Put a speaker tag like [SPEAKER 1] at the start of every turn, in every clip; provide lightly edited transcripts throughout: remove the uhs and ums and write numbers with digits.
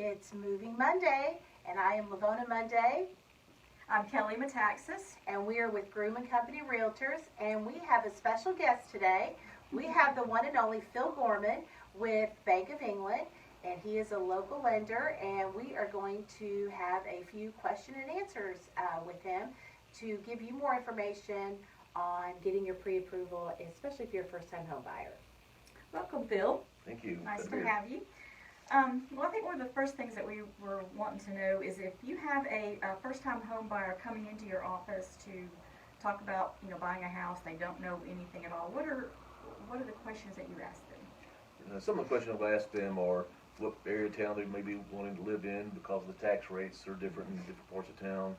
[SPEAKER 1] It's Moving Monday, and I am Livona Monday.
[SPEAKER 2] I'm Kelly Metaxas.
[SPEAKER 1] And we are with Groom & Company Realtors, and we have a special guest today. We have the one and only Phil Gorman with Bank of England, and he is a local lender, and we are going to have a few question and answers with him to give you more information on getting your pre-approval, especially if you're a first-time home buyer.
[SPEAKER 2] Welcome, Phil.
[SPEAKER 3] Thank you.
[SPEAKER 2] Nice to have you. Well, I think one of the first things that we were wanting to know is if you have a first-time home buyer coming into your office to talk about, buying a house, they don't know anything at all. What are the questions that you ask them?
[SPEAKER 3] Some of the questions I've asked them are what area of town they may be wanting to live in because the tax rates are different in different parts of town.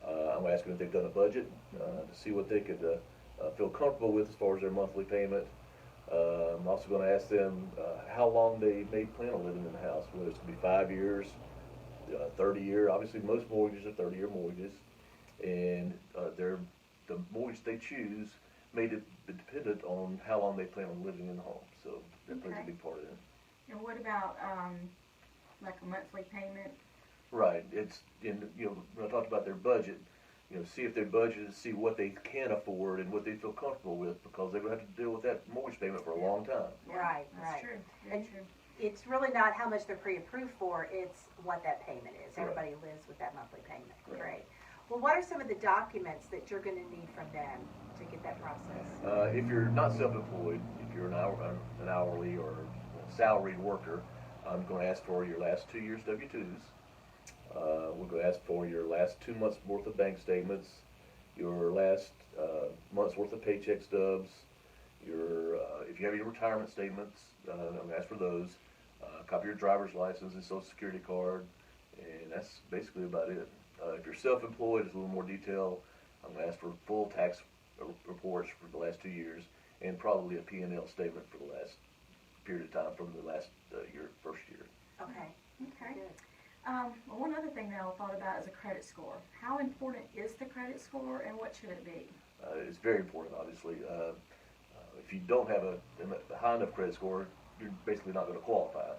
[SPEAKER 3] I'm asking if they've done a budget to see what they could feel comfortable with as far as their monthly payment. I'm also going to ask them how long they may plan on living in the house, whether it's going to be 5 years, 30 years. Obviously, most mortgages are 30-year mortgages, and the mortgage they choose may be dependent on how long they plan on living in the home. So that plays a big part in it.
[SPEAKER 2] And what about like a monthly payment?
[SPEAKER 3] Right. It's when I talked about their budget. See if their budget is, see what they can afford and what they feel comfortable with, because they're going to have to deal with that mortgage payment for a long time.
[SPEAKER 2] Yeah,
[SPEAKER 1] Right.
[SPEAKER 2] That's true. Very true.
[SPEAKER 1] It's really not how much they're pre-approved for, it's what that payment is.
[SPEAKER 3] Right.
[SPEAKER 1] Everybody lives with that monthly payment.
[SPEAKER 3] Right.
[SPEAKER 1] Great. Well, what are some of the documents that you're going to need from them to get that process?
[SPEAKER 3] If you're not self-employed, if you're an hourly or salaried worker, I'm going to ask for your last 2 years W-2s. We're going to ask for your last 2 months worth of bank statements, your last month's worth of paycheck stubs, if you have your retirement statements, I'm going to ask for those, a copy of your driver's license and social security card, and that's basically about it. If you're self-employed, it's a little more detail. I'm going to ask for full tax reports for the last 2 years, and probably a P&L statement for the last period of time from the last first year.
[SPEAKER 1] Okay.
[SPEAKER 2] Okay.
[SPEAKER 1] Good.
[SPEAKER 2] Well, one other thing that I thought about is a credit score. How important is the credit score, and what should it be?
[SPEAKER 3] It's very important, obviously. If you don't have a high enough credit score, you're basically not going to qualify.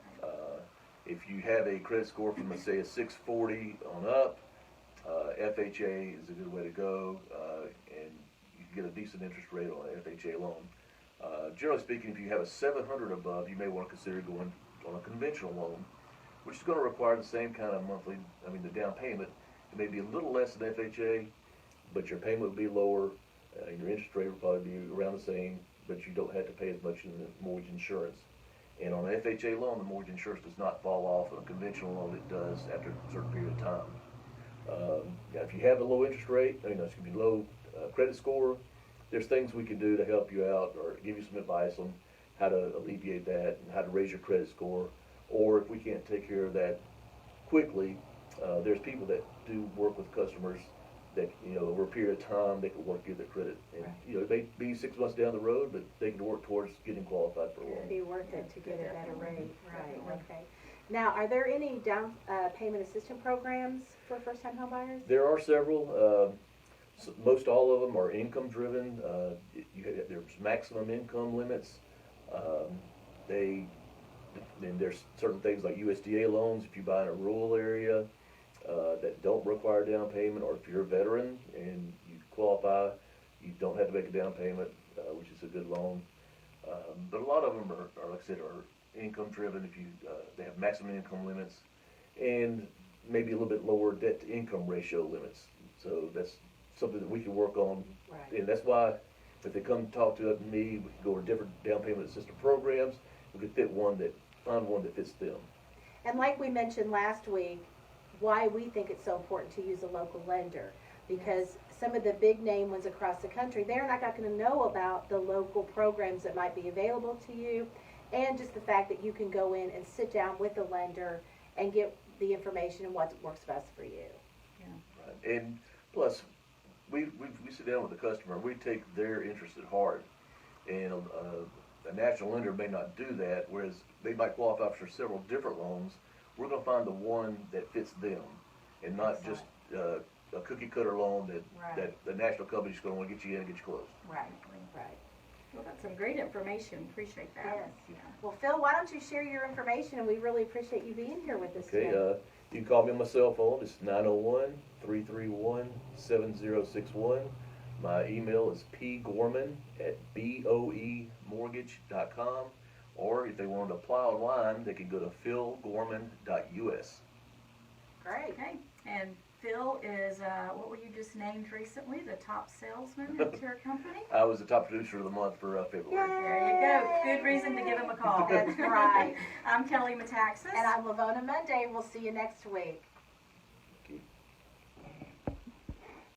[SPEAKER 3] If you have a credit score from, let's say, a 640 on up, FHA is a good way to go, and you can get a decent interest rate on an FHA loan. Generally speaking, if you have a 700 above, you may want to consider going on a conventional loan, which is going to require the same kind of the down payment. It may be a little less than FHA, but your payment would be lower, and your interest rate would probably be around the same, but you don't have to pay as much in the mortgage insurance. And on an FHA loan, the mortgage insurance does not fall off. On a conventional loan, it does after a certain period of time. If you have a low interest rate, it's going to be low credit score, there's things we can do to help you out or give you some advice on how to alleviate that and how to raise your credit score. Or if we can't take care of that quickly, there's people that do work with customers that, over a period of time, they can work through their credit. And, it may be 6 months down the road, but they can work towards getting qualified for a loan.
[SPEAKER 1] It'd be worth it to get a better rate. Right. Okay. Now, are there any down payment assistance programs for first-time home buyers?
[SPEAKER 3] There are several. Most all of them are income driven. There's maximum income limits. And there's certain things like USDA loans if you buy in a rural area that don't require down payment, or if you're a veteran and you qualify, you don't have to make a down payment, which is a good loan. But a lot of them are like I said, are income driven. If you they have maximum income limits and maybe a little bit lower debt to income ratio limits. So that's something that we can work on.
[SPEAKER 1] Right.
[SPEAKER 3] And that's why if they come talk to me, we can go over different down payment assistance programs. We can find one that fits them.
[SPEAKER 1] And like we mentioned last week, why we think it's so important to use a local lender, because some of the big name ones across the country, they're not going to know about the local programs that might be available to you, and just the fact that you can go in and sit down with the lender and get the information and what works best for you.
[SPEAKER 2] Yeah.
[SPEAKER 3] Right. And plus, we sit down with the customer, we take their interest at heart, and a national lender may not do that, whereas they might qualify for several different loans. We're going to find the one that fits them, and not just a cookie cutter loan that the national company's going to want to get you in and get you closed.
[SPEAKER 1] Right.
[SPEAKER 2] Well, that's some great information. Appreciate that.
[SPEAKER 1] Yes.
[SPEAKER 2] Yeah.
[SPEAKER 1] Well, Phil, why don't you share your information, and we really appreciate you being here with us
[SPEAKER 3] Okay,
[SPEAKER 1] today.
[SPEAKER 3] you can call me on my cell phone. It's 901-331-7061. My email is pgorman@boemortgage.com. Or if they want to apply online, they can go to philgorman.us.
[SPEAKER 1] Great.
[SPEAKER 2] Okay. And Phil is, what were you just named recently? The top salesman at your company?
[SPEAKER 3] I was the top producer of the month for February.
[SPEAKER 2] There you go. Good reason to give him a call.
[SPEAKER 1] That's right.
[SPEAKER 2] I'm Kelly Metaxas.
[SPEAKER 1] And I'm Livona Monday. We'll see you next week.